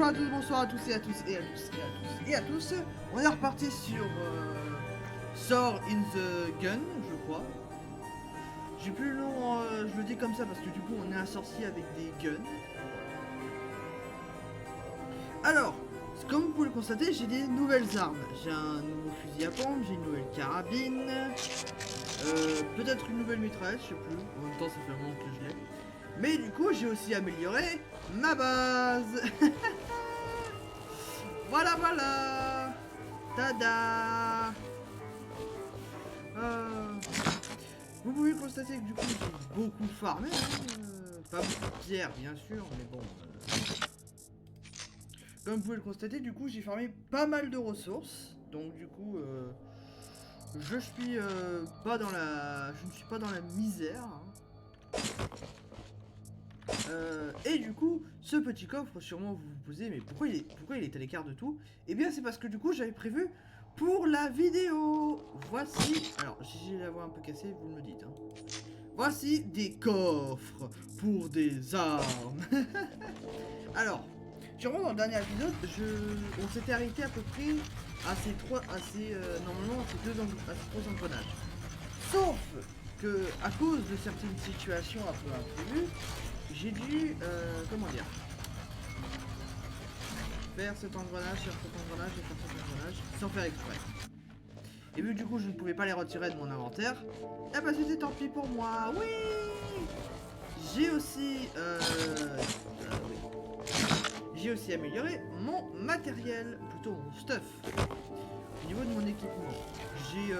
Bonjour à tous, bonsoir à tous et à tous et à tous et à tous et à tous. On est reparti sur Sword in the Gun, je crois. J'ai plus le nom, je le dis comme ça parce que du coup on est un sorcier avec des guns. Alors, comme vous pouvez le constater, j'ai des nouvelles armes. J'ai un nouveau fusil à pompe, j'ai une nouvelle carabine, peut-être une nouvelle mitraillette, je sais plus. En même temps, ça fait un moment que je l'ai. Mais du coup, j'ai aussi amélioré ma base. Voilà, voilà. Tada. Vous pouvez constater que du coup, j'ai beaucoup farmé. Pas beaucoup de pierre, bien sûr, mais bon. Comme vous pouvez le constater, du coup, j'ai farmé pas mal de ressources. Donc du coup, je suis pas dans la, je ne suis pas dans la misère. Et du coup, ce petit coffre, sûrement vous vous posez, mais pourquoi il est à l'écart de tout? Eh bien, c'est parce que du coup, j'avais prévu pour la vidéo. Voici, alors, si j'ai la voix un peu cassée, vous me dites. Hein. Voici des coffres pour des armes. Alors, sûrement dans le dernier épisode, on s'était arrêté à peu près à ces normalement, à ces trois engrenages. Sauf que, à cause de certaines situations un peu imprévues, j'ai dû, comment dire, faire cet engrenage, faire cet engrenage et faire cet engrenage sans faire exprès. Et vu que du coup je ne pouvais pas les retirer de mon inventaire, eh ben c'était tant pis pour moi, oui. J'ai aussi, j'ai aussi amélioré mon matériel, plutôt mon stuff. Au niveau de mon équipement, j'ai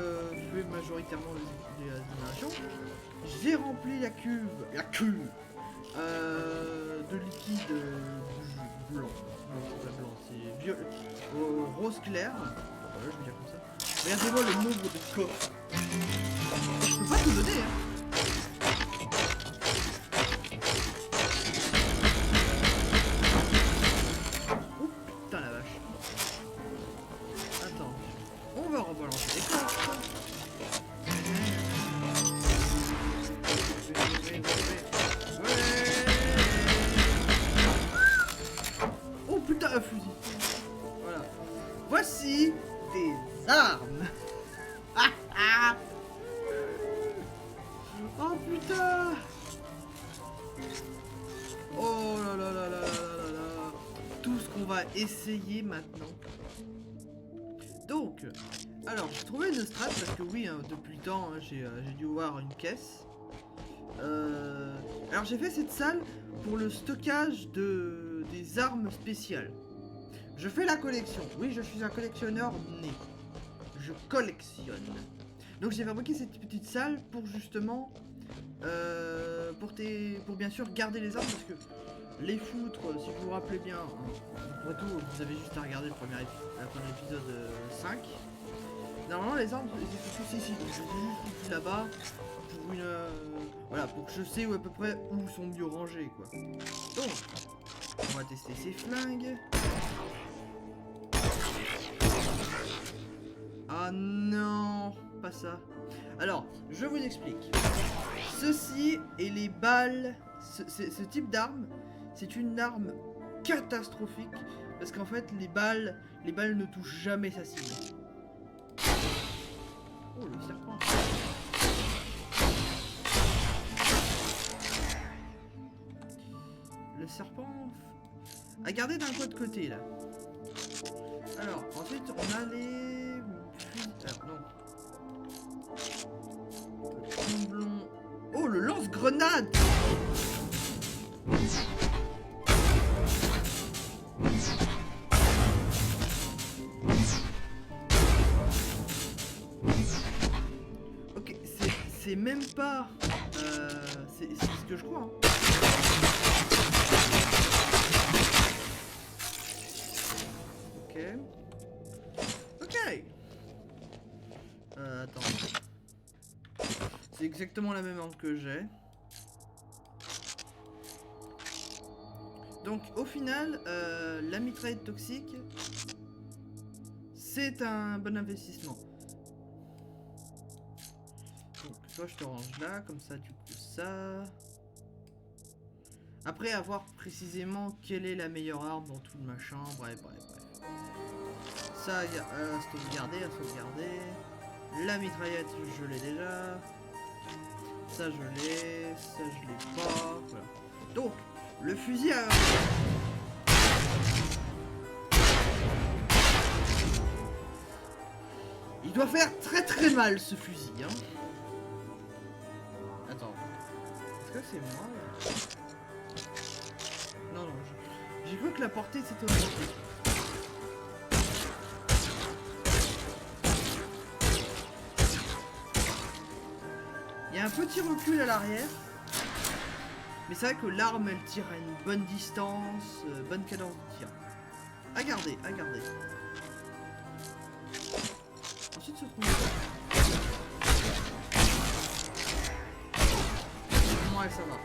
fait majoritairement les améliorations. J'ai rempli la cuve de liquide blanc. Non, c'est pas blanc, c'est violet. Rose clair. Voilà, je vais dire comme ça. Regardez-moi le nombre de coffres. Je peux pas tout donner, hein. Oh putain la vache. Attends. On va rebalancer les coffres. Oh putain, un fusil. Voilà. Voici des armes. Oh putain. Oh là là là là là là là. Tout ce qu'on va essayer maintenant. Donc, alors j'ai trouvé une strat parce que oui, hein, depuis le temps, hein, j'ai dû voir une caisse. Alors j'ai fait cette salle pour le stockage des armes spéciales. Je fais la collection. Oui, je suis un collectionneur né. Je collectionne. Donc j'ai fabriqué cette petite salle pour justement pour bien sûr garder les armes parce que les foutre, si vous vous rappelez bien, hein, après tout vous avez juste à regarder le premier épisode 5. Normalement les armes ils sont tous ici, donc je les ai juste là-bas pour une voilà, pour que je sais à peu près où sont mieux rangés quoi. Donc on va tester ces flingues. Ah non, pas ça. Alors, je vous explique. Ceci est les balles. Ce type d'arme, c'est une arme catastrophique parce qu'en fait, les balles ne touchent jamais sa cible. Oh, le serpent. Le serpent à garder d'un coin de côté là. Alors, ensuite, on a les alors non. Tromblon. Oh, le lance-grenade. Ok, c'est même pas... c'est ce que je crois. Hein. Ok. Ok. Attends. C'est exactement la même arme que j'ai. Donc au final, la mitraillette toxique, c'est un bon investissement. Donc toi je te range là, comme ça du coup ça. Après avoir précisément quelle est la meilleure arme dans tout le machin, bref. Ça, sauvegarder, à sauvegarder. La mitraillette, je l'ai déjà. Ça, je l'ai. Ça, je l'ai pas. Voilà. Donc, le fusil à... Il doit faire très mal, ce fusil, hein. Attends. Est-ce que c'est moi, là? Non, j'ai cru que la portée c'était augmentée. Il y a un petit recul à l'arrière. Mais c'est vrai que l'arme elle tire à une bonne distance, bonne cadence de tir. À garder. Ensuite se trouve... Ouais, ça va.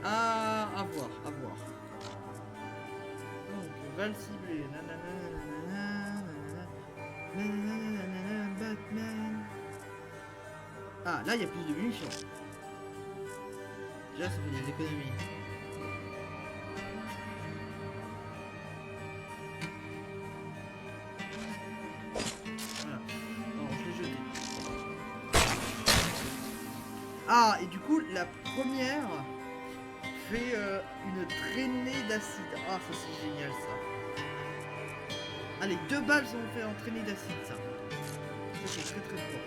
À voir. Donc, va le cibler. Batman. Ah, là, il y a plus de munitions. Déjà, ça fait des économies. Voilà. Non, je l'ai jeté. Ah, et du coup, la première fait une traînée d'acide. Ah, ça c'est génial, ça. Allez, 2 balles sont fait en traînée d'acide, ça. Ça, c'est très fort.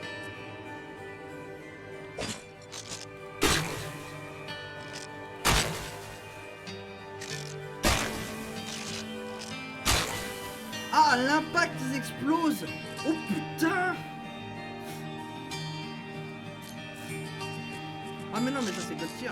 Ah, l'impact, ils explosent. Oh putain. Ah mais non, mais ça c'est Gold Tier,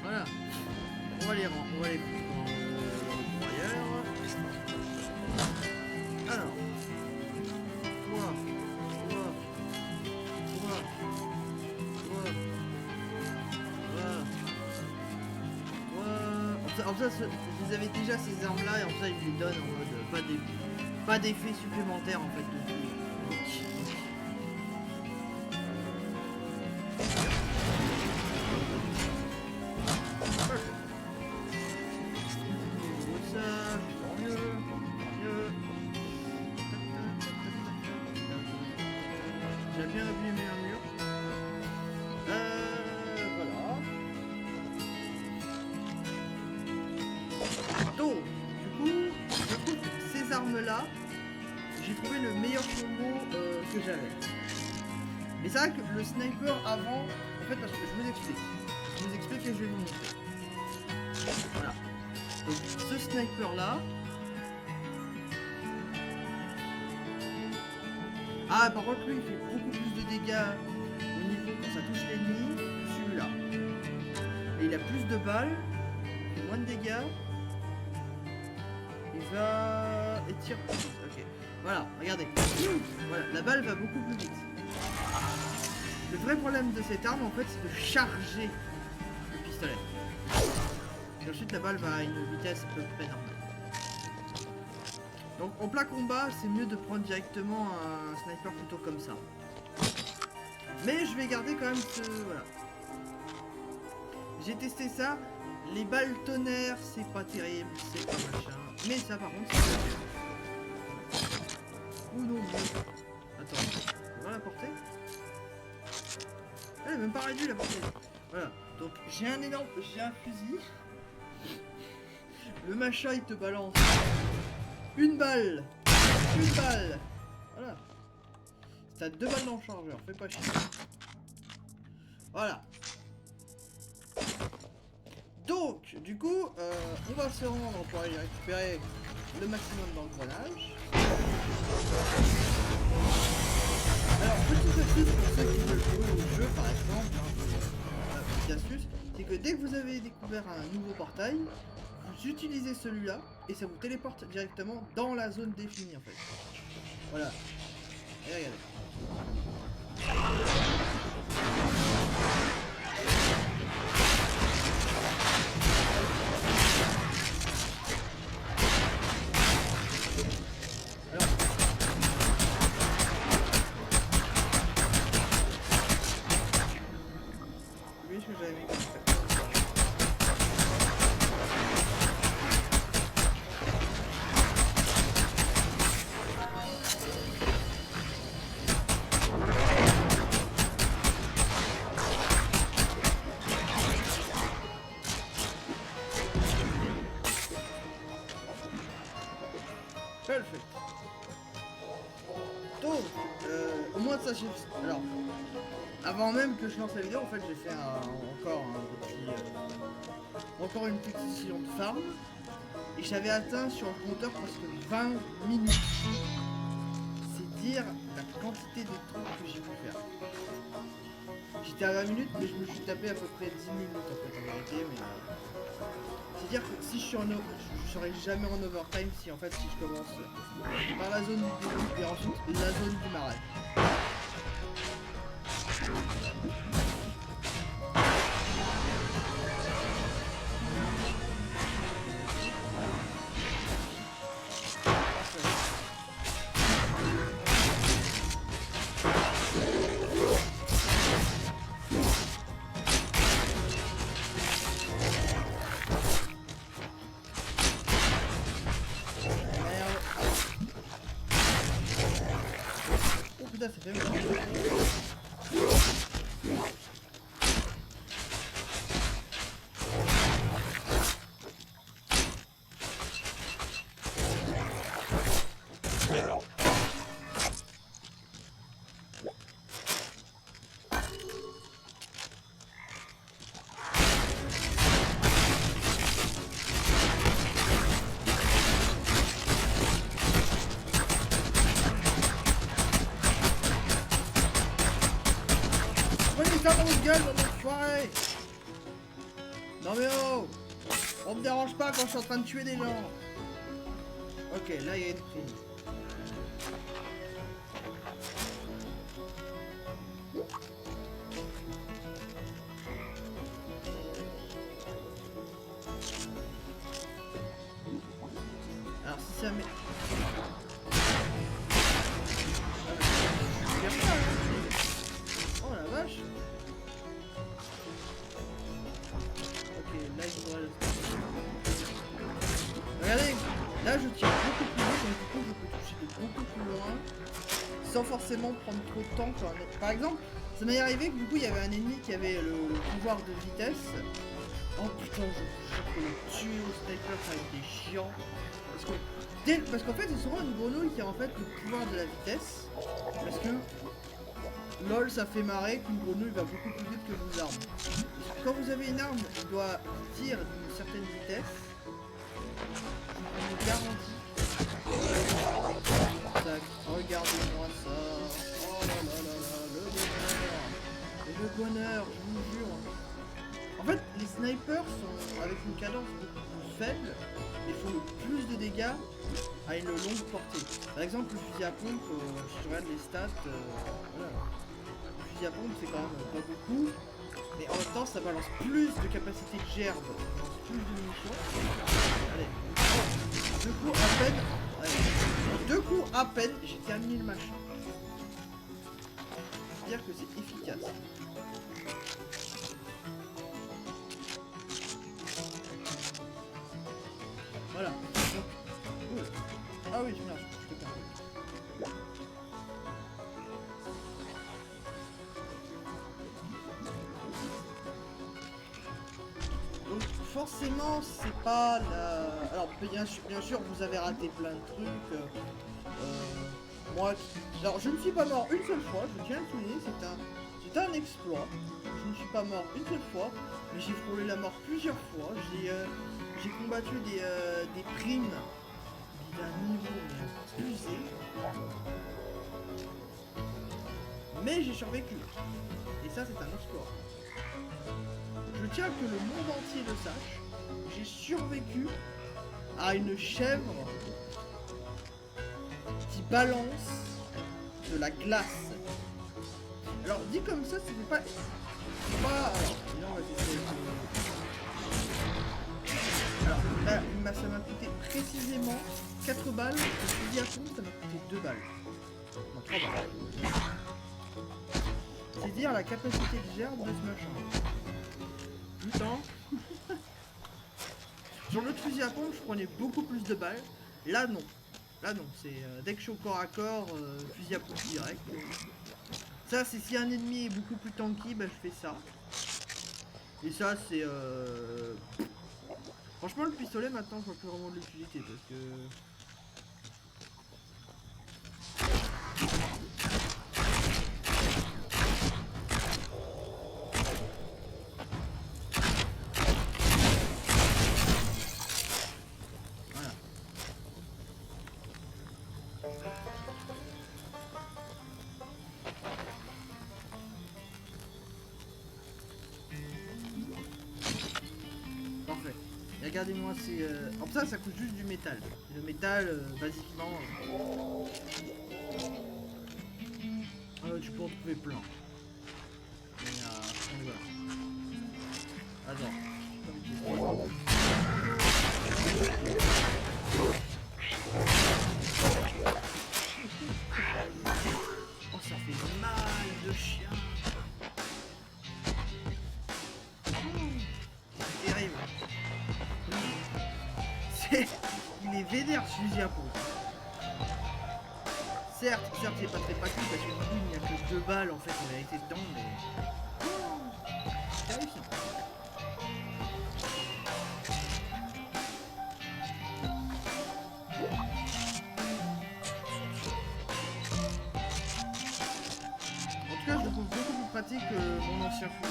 Voilà. On va les foutre dans le broyeur. Alors. Toi. En ça, vous avez déjà ces armes là et en ça ils les donnent en mode pas d'effet supplémentaire en fait dessus. J'ai bien abîmé un mur. Voilà. Donc, du coup, ces armes-là, j'ai trouvé le meilleur combo que j'avais. Mais c'est vrai que le sniper avant, en fait, je vous explique et je vais vous montrer. Voilà. Donc, ce sniper-là. Ah, par contre, lui, il fait beaucoup plus de dégâts au niveau quand ça touche l'ennemi que celui-là. Et il a plus de balles, moins de dégâts. Il va... et tire plus vite. Ok. Voilà, regardez. Voilà, la balle va beaucoup plus vite. Le vrai problème de cette arme, en fait, c'est de charger le pistolet. Et ensuite, la balle va à une vitesse à peu près normale. Donc, en plein combat, c'est mieux de prendre directement un sniper plutôt comme ça. Mais je vais garder quand même ce... Voilà. J'ai testé ça. Les balles tonnerre, c'est pas terrible, c'est pas machin. Mais ça, par contre, c'est... Ouh non, attends, on va la porter. Elle est même pas réduite la portée. Voilà, donc j'ai un fusil. Le machin, il te balance une balle. Voilà. T'as 2 balles dans le chargeur, fais pas chier. Voilà. Donc, du coup, on va se rendre pour aller récupérer le maximum d'engrenages. Alors, petite astuce pour ceux qui veulent jouer au jeu, par exemple, petite astuce, c'est que dès que vous avez découvert un nouveau portail, vous utilisez celui-là et ça vous téléporte directement dans la zone définie en fait. Voilà. Et regardez. Parfait. Donc, au moins ça j'ai... Alors, avant même que je lance la vidéo, en fait j'ai fait encore une petite session de farm. Et j'avais atteint sur le compteur presque 20 minutes. C'est dire la quantité de trucs que j'ai pu faire. J'étais à 20 minutes, mais je me suis tapé à peu près 10 minutes en fait en vérité. Mais c'est dire que si je suis je serai jamais en overtime si en fait si je commence par la zone du début et ensuite la zone du marais. Oh putain, ça fait mal. Dans votre gueule, dans votre soirée. Non mais oh, on me dérange pas quand je suis en train de tuer des gens. Ok, là il y a une prime. Alors si ça met... Oh la vache. Ok, là il faudra le... Regardez, là je tire beaucoup plus loin, donc du coup je peux toucher de beaucoup plus loin, sans forcément prendre trop de temps. Par exemple, ça m'est arrivé que du coup il y avait un ennemi qui avait le pouvoir de vitesse. Oh putain, je peux le tuer au sniper, ça a été chiant. Parce qu'en fait c'est souvent une grenouille qui a en fait le pouvoir de la vitesse. Parce que LOL ça fait marrer qu'une grenouille va beaucoup plus vite que vos armes. Quand vous avez une arme qui doit tirer d'une certaine vitesse, je vous garantis. Tac, regardez-moi ça. Oh là là là là, le bonheur. Et le bonheur, je vous jure. En fait, les snipers sont avec une cadence beaucoup plus faible et font le plus de dégâts à une longue portée. Par exemple, le fusil à pompe, si je regarde les stats, voilà. Le fusil à pompe c'est quand même pas beaucoup, mais en même temps ça balance plus de capacité de gerbe, ça balance plus de munitions. Allez, deux coups à peine, allez, deux coups à peine, j'ai terminé le machin. C'est-à-dire que c'est efficace. Voilà. Donc, ah oui, merde, je te perds. Donc forcément, c'est pas la... Alors bien sûr, vous avez raté plein de trucs. Moi, alors je ne suis pas mort une seule fois, je tiens à le souligner, c'est un exploit. Je ne suis pas mort une seule fois, mais j'ai frôlé la mort plusieurs fois. J'ai combattu des primes d'un niveau abusé. Mais j'ai survécu. Et ça, c'est un exploit. Je tiens que le monde entier le sache. J'ai survécu à une chèvre qui balance de la glace. Alors dit comme ça, c'est pas... Alors, là, on va essayer alors là, ça m'a coûté précisément 4 balles. Le fusil à pompe, ça m'a coûté 2 balles. Non, 3 balles. C'est dire la capacité de gerbe de ce machin. Putain. Sur l'autre fusil à pompe, je prenais beaucoup plus de balles. Là, non. Là, non. C'est dès que je suis au corps à corps, fusil à pompe direct. Ça, c'est si un ennemi est beaucoup plus tanky, bah je fais ça. Et ça, c'est... Franchement, le pistolet, maintenant, je vois plus vraiment de l'utilité parce que... Parfait. Et regardez-moi, c'est... Alors ça coûte juste du métal. Le métal, basiquement... tu peux en trouver plein. Mais, voilà. Attends. Oh, ça fait mal de chien. C'est terrible. Il est vénère ce fusil à pompe. Certes, c'est pas très pratique parce que du coup il n'y a que 2 balles en fait en réalité dedans, mais... C'est terrifiant. En tout cas, je le trouve beaucoup plus pratique que mon ancien fusil.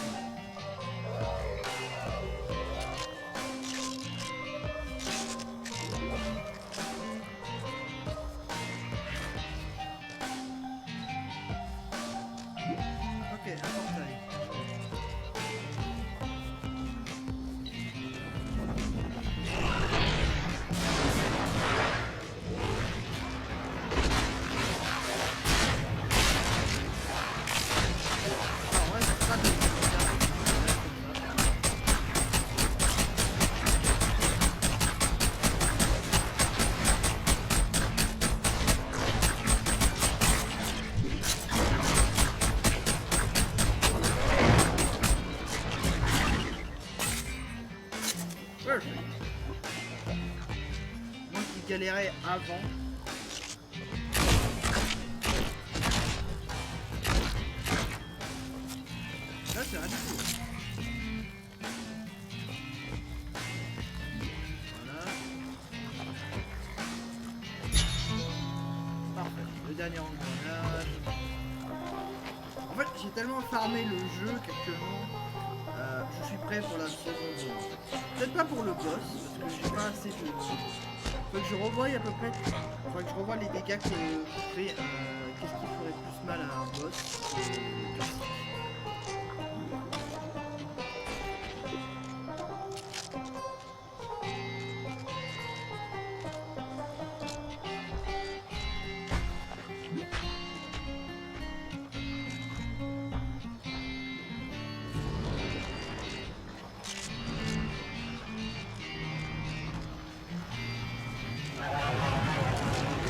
Ok, un portail. Alors ouais, c'est pas de... Perfect. Moi qui galérais avant. Là c'est rien du tout. Voilà. Parfait. Le dernier engrenage. En fait j'ai tellement farmé le jeu qu'actuellement je suis prêt pour la seconde zone. Peut-être pas pour le boss, parce que j'ai pas assez de... Faut que je revoie à peu près... Faut que je revoie les dégâts que je fais. Qu'est-ce qui ferait plus mal à un boss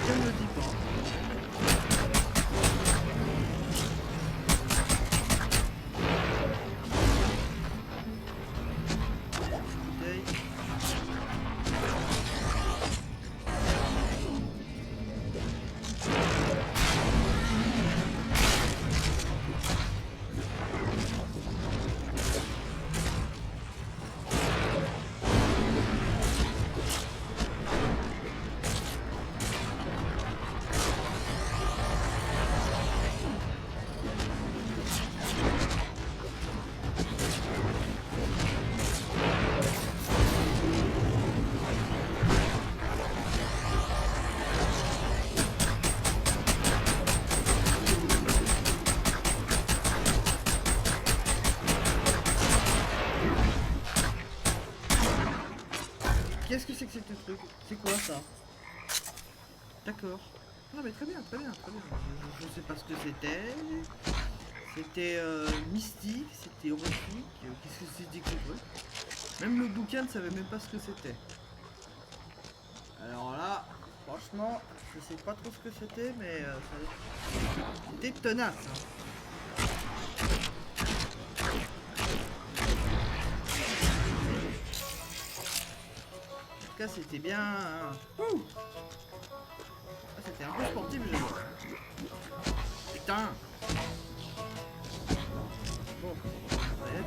Je ne le dis pas. Qu'est-ce que c'est que ce truc? C'est quoi ça? D'accord. Non mais très bien, très bien, très bien. Je sais pas ce que c'était. C'était mystique, c'était horrifique. Qu'est-ce que c'était que ce truc? Même le bouquin ne savait même pas ce que c'était. Alors là, franchement, je sais pas trop ce que c'était, mais c'était tenace. Hein. En tout cas, c'était bien... Ouh, c'était un peu sportif, je vois. Putain. Bon, arrête.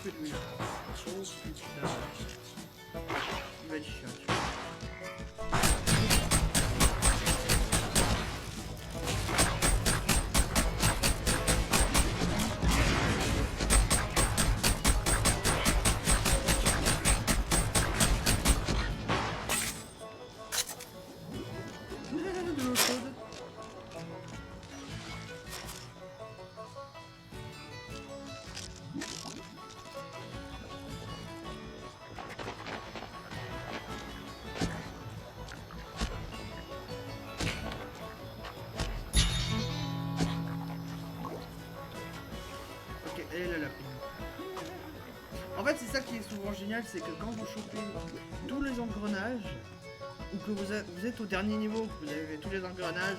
peu de lui là. Oh putain. Il va être chiant. Tu vois. De l'eau chaude. Ok, elle est là la prime. En fait, c'est ça qui est souvent génial, c'est que quand vous chopez tous les engrenages, ou que vous êtes au dernier niveau, que vous avez tous les engrenages,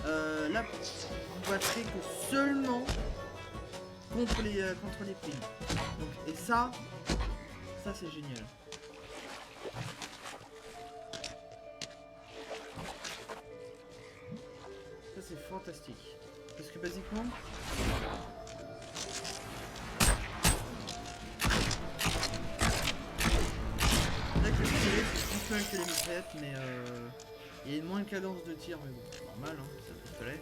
là, vous battrez que seulement contre les primes. Donc, et ça c'est génial. Ça c'est fantastique. Parce que basiquement... Là que le pistolet c'est plus mal que les mitraillettes, mais il y a une moins de cadence de tir, mais bon, c'est normal, hein, c'est un pistolet.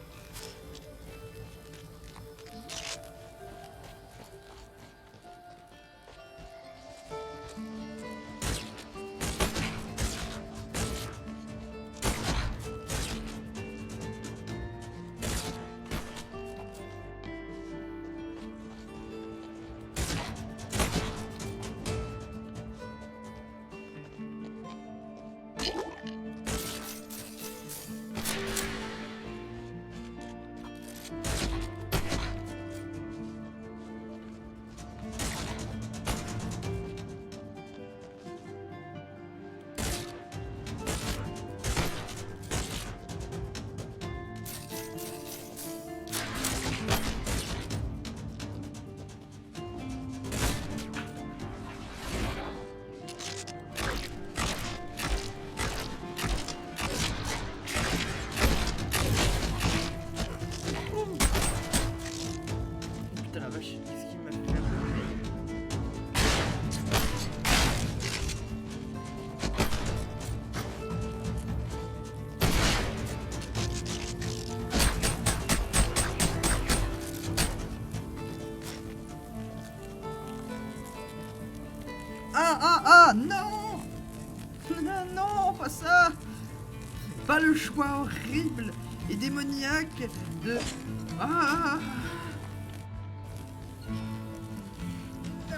Ah non. Non, non, pas ça. Pas le choix horrible et démoniaque de... Ah. Non.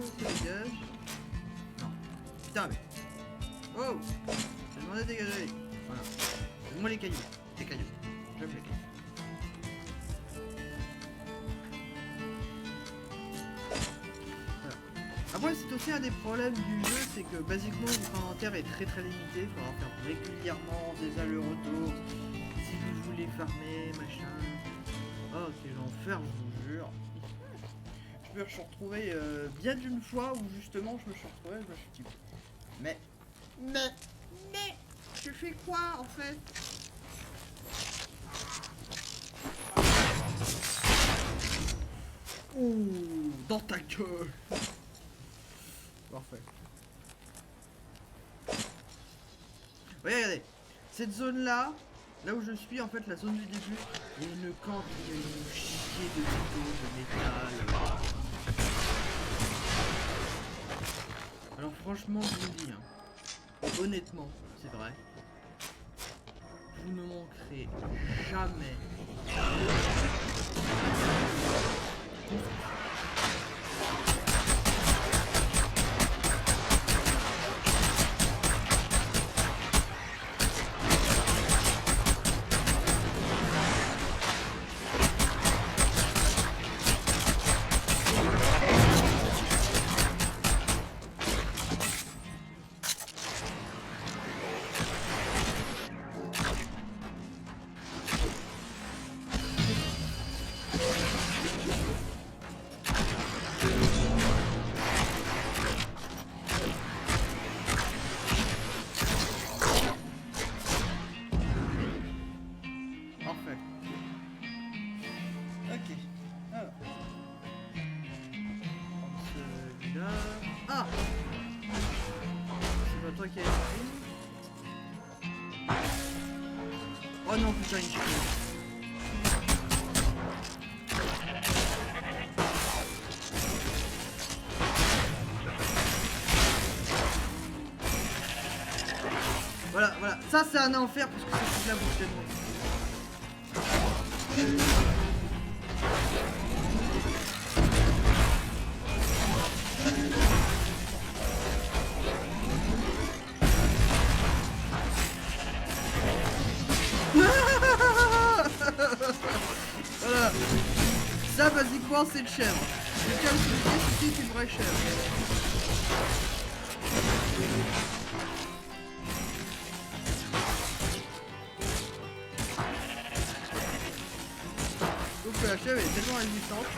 Ça dégage. Non. Putain mais... Oh. J'ai demandé de dégager. Voilà. Donne-moi les cailloux. Les cailloux. J'aime les cailloux. Après c'est aussi un des problèmes du jeu, c'est que basiquement votre inventaire est très limité, il faudra faire régulièrement des allers-retours si vous voulez farmer, machin. Oh quel enfer, je vous jure. Je me suis retrouvé bien d'une fois où justement je me suis retrouvé, je me suis dit mais je fais quoi en fait? Ouh, dans ta gueule. Parfait. Ouais, regardez. Cette zone-là, là où je suis, en fait, la zone du début, il y a une camp, il y a une chier de métaux, de métal. Alors franchement, je vous dis, hein, honnêtement, c'est vrai, vous ne manquerez jamais. Oh non, putain, il chute. Voilà, voilà. Ça, c'est un enfer parce que c'est toute la bouche tellement. Voilà. Ça, basiquement, c'est une chèvre. Je tiens à le souligner, ceci c'est une vraie chèvre. Donc la chèvre est tellement résistante.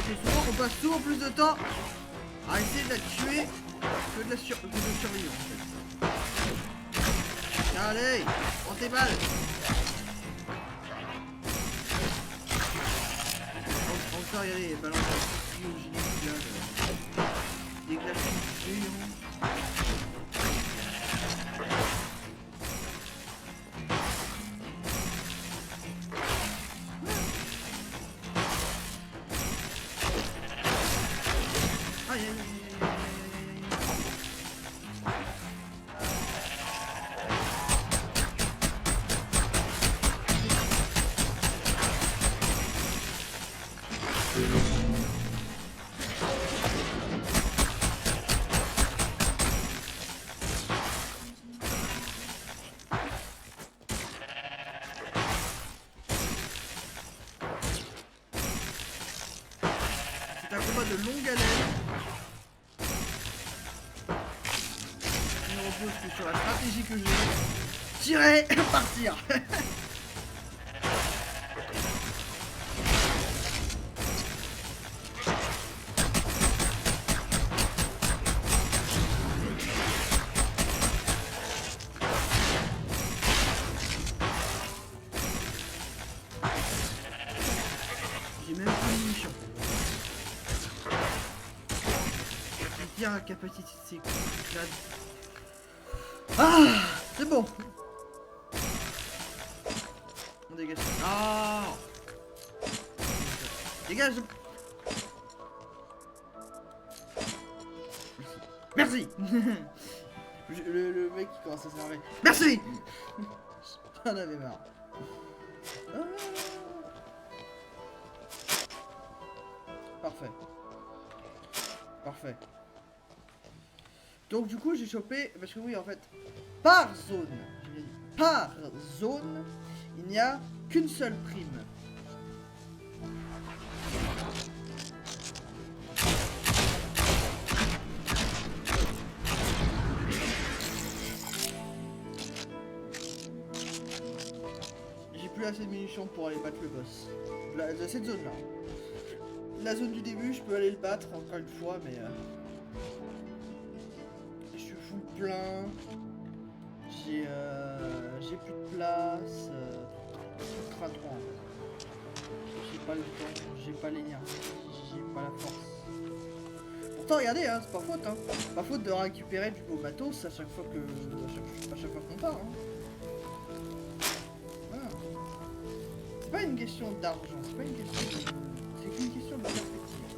Et souvent, on passe souvent plus de temps à essayer de la tuer que de la survivre en fait. Allez, prends tes balles. Encore, regardez, les balances cryogéniques là, des glaçons géants. Aïe aïe aïe aïe aïe aïe. C'est un combat de longue haleine. Je ne repose que sur la stratégie que j'ai. Tirer, partir. J'ai même pas de munitions. C'est bien la capacité de ces clades. Ah, c'est bon. On dégage. Ah, dégage. Merci. Le mec qui commence à s'énerver. Merci. J'en avais marre. Ah. Parfait. Parfait. Donc du coup j'ai chopé, parce que oui en fait, par zone, j'ai bien dit, par zone, il n'y a qu'une seule prime. J'ai plus assez de munitions pour aller battre le boss. De cette zone là. La zone du début, je peux aller le battre encore une fois, mais je suis full plein. J'ai plus de place. Tout sera trop en fait. J'ai pas le temps, j'ai pas l'énergie, j'ai pas la force. Pourtant, regardez, hein, c'est pas faute, hein. Pas faute de récupérer du beau matos à chaque fois que, à chaque fois qu'on part. Hein. Voilà. C'est pas une question d'argent, c'est pas une question de... C'est qu'une question de perspective.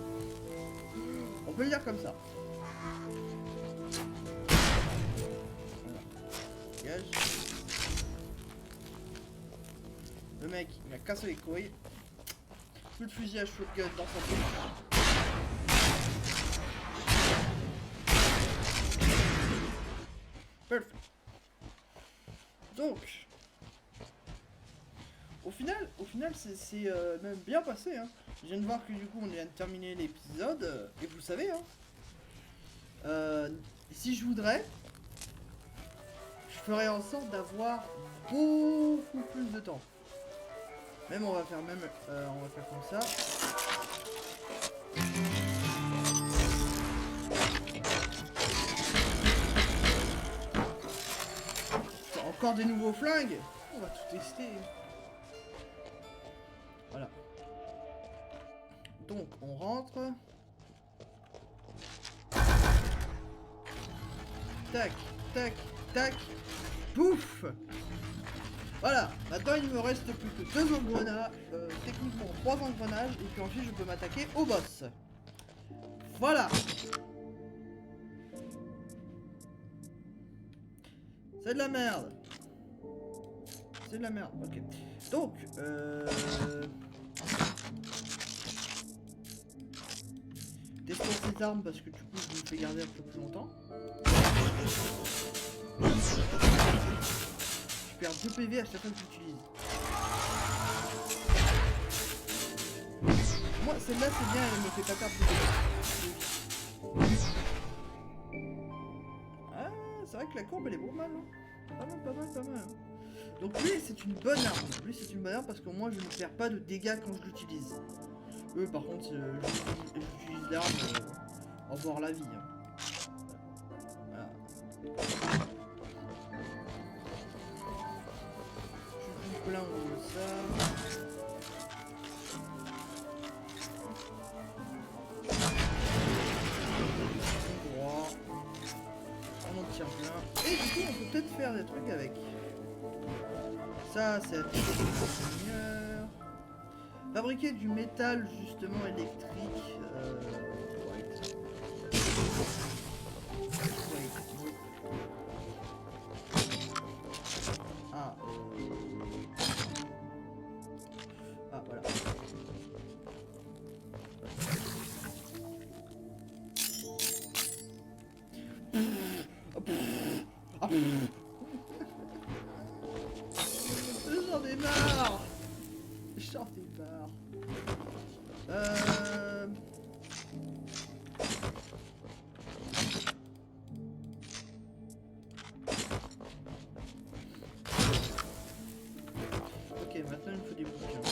On peut le dire comme ça. Voilà. Dégage. Le mec, il m'a cassé les couilles. Plus de fusil à shotgun dans sa bouche. Parfait. Donc, au final, c'est même bien passé. Hein. Je viens de voir que du coup, on vient de terminer l'épisode. Et vous savez, hein, si je voudrais, je ferais en sorte d'avoir beaucoup plus de temps. Même on va faire comme ça. Encore des nouveaux flingues. On va tout tester. Voilà. Donc on rentre. tac, tac, tac, pouf. Voilà, maintenant il me reste plus que 2 engrenages, techniquement 3 engrenages, et puis ensuite je peux m'attaquer au boss. Voilà. C'est de la merde. C'est de la merde, ok. Donc, testons ces armes parce que du coup je me fais garder un peu plus longtemps. Je perds 2 PV à chaque fois que j'utilise. Moi, celle-là, c'est bien, elle me fait pas perdre de PV. Ah, c'est vrai que la courbe, elle est pas mal, hein. Pas mal, pas mal, pas mal. Hein. Donc lui, c'est une bonne arme. Lui, c'est une bonne arme parce qu'au moins, je ne perds pas de dégâts quand je l'utilise. Eux, par contre, j'utilise l'arme en voir la vie. Hein. Voilà. Je suis plein de ça. On en tire plein. Et du coup, on peut peut-être faire des trucs avec. Ça, c'est la technique du seigneur. Fabriquer du métal, justement, électrique. Ah. Ah, voilà. J'en ai marre. J'en ai marre. Ok, maintenant il me faut des bouquins.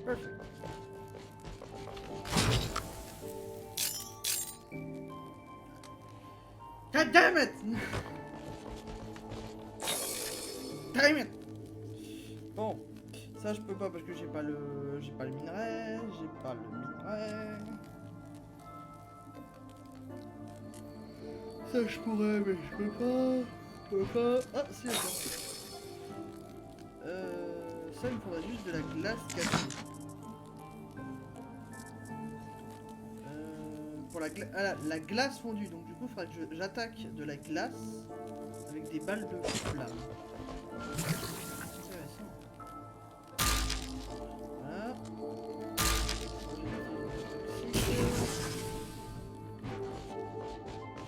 Perfect. God damn it! Damn it! Bon, ça je peux pas parce que j'ai pas le minerai, Ça je pourrais mais je peux pas. Ah si attends. Ça il me faudrait juste de la glace cassée. Pour la glace fondue, donc du coup il faudrait que j'attaque de la glace avec des balles de flamme. Intéressant. Voilà.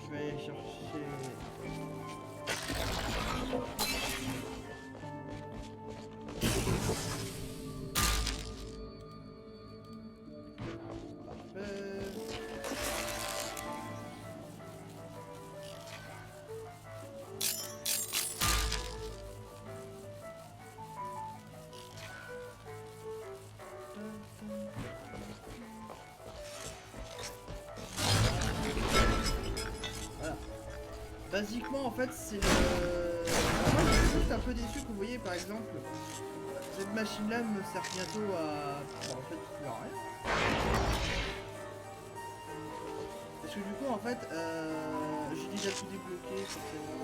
Je vais aller chercher... Voilà. Basiquement en fait c'est le... Moi je suis juste un peu déçu que vous voyez par exemple cette machine là me sert bientôt à... Bon, en fait plus à rien. Parce que du coup en fait j'ai déjà tout débloqué forcément.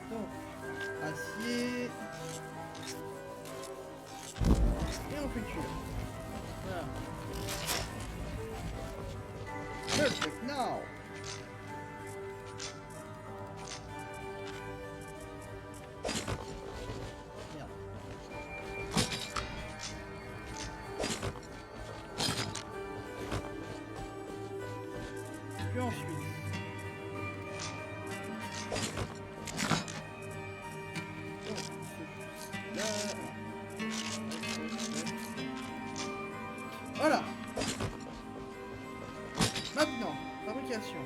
Donc, acier. Et on fait cuire. Voilà. Perfect now. Merde. Puis ensuite. Voilà. Maintenant, fabrication.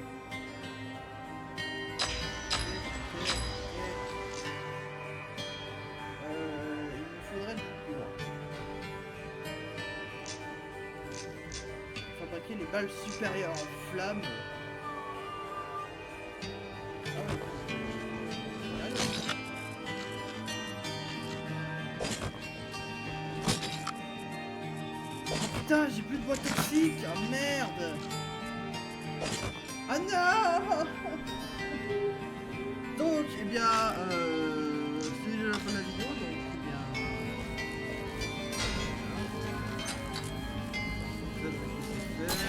Il me faudrait du courant. Fabriquer les balles supérieures en flammes. Ah ouais. Putain, j'ai plus de bois toxique. Ah merde. Ah non. Donc, eh bien, c'est déjà la fin de la vidéo, donc, eh bien... Ça, je vais laisser faire.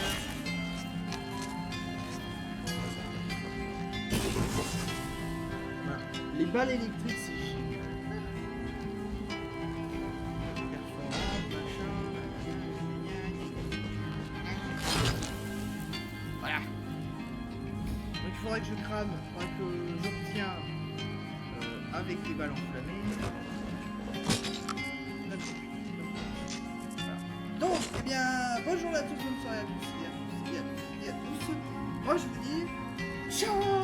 Voilà. Les balles électriques, c'est génial. Performance, machin, voilà. Donc il faudrait que je crame, il faudrait que j'obtiens avec les balles enflammées. Voilà. Donc, eh bien, bonjour à tous, bonne soirée à tous et à tous et à tous et à tous. Moi je vous dis ciao.